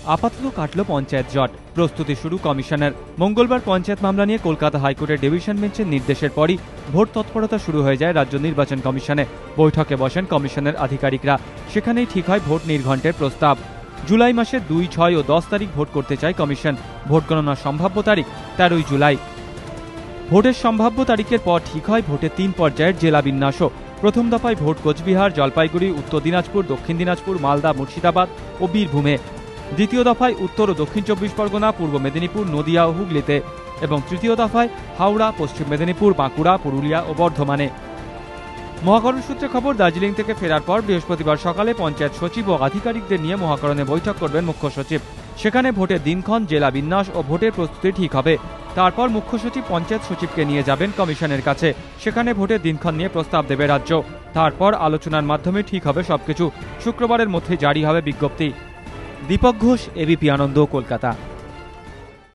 আপাতত কাটল পঞ্চায়েত জট, প্রস্তুতি শুরু কমিশনের। মঙ্গলবার পঞ্চায়েত মামলা নিয়ে কলকাতা হাইকোর্টের ডিভিশন বেঞ্চের নির্দেশের পরই ভোট তৎপরতা শুরু হয়ে যায় রাজ্য নির্বাচন কমিশনে। বৈঠকে বসেন কমিশনের আধিকারিকরা। সেখানেই ঠিক হয় ভোট নির্ঘণ্টের প্রস্তাব। জুলাই মাসের 2, 6 ও 10 তারিখ ভোট করতে চায় কমিশন। ভোট গণনার সম্ভাব্য তারিখ 13 জুলাই। ভোটের সম্ভাব্য তারিখের পর ঠিক হয় ভোটের 3 পর্যায়ের জেলা বিন্যাসও। প্রথম দফায় ভোট কোচবিহার, জলপাইগুড়ি, উত্তর দিনাজপুর, দক্ষিণ দিনাজপুর, মালদা, মুর্শিদাবাদ ও বীরভূমে। দ্বিতীয় দফায় উত্তর ও দক্ষিণ 24 পরগনা, পূর্ব মেদিনীপুর, নদিয়া ও হুগলিতে। এবং তৃতীয় দফায় হাওড়া, পশ্চিম মেদিনীপুর, বাঁকুড়া, পুরুলিয়া ও বর্ধমানে। মহাকরণ সূত্রে খবর, দার্জিলিং থেকে ফেরার পর বৃহস্পতিবার সকালে পঞ্চায়েত সচিব ও আধিকারিকদের নিয়ে মহাকরণে বৈঠক করবেন মুখ্য সচিব। সেখানে ভোটের দিনক্ষণ, জেলা বিন্যাস ও ভোটের প্রস্তুতি ঠিক হবে। তারপর মুখ্য সচিব পঞ্চায়েত সচিবকে নিয়ে যাবেন কমিশনের কাছে। সেখানে ভোটের দিনক্ষণ নিয়ে প্রস্তাব দেবে রাজ্য। তারপর আলোচনার মাধ্যমে ঠিক হবে সবকিছু। শুক্রবারের মধ্যে জারি হবে বিজ্ঞপ্তি। দীপক ঘোষ, এবিপি আনন্দ, কলকাতা।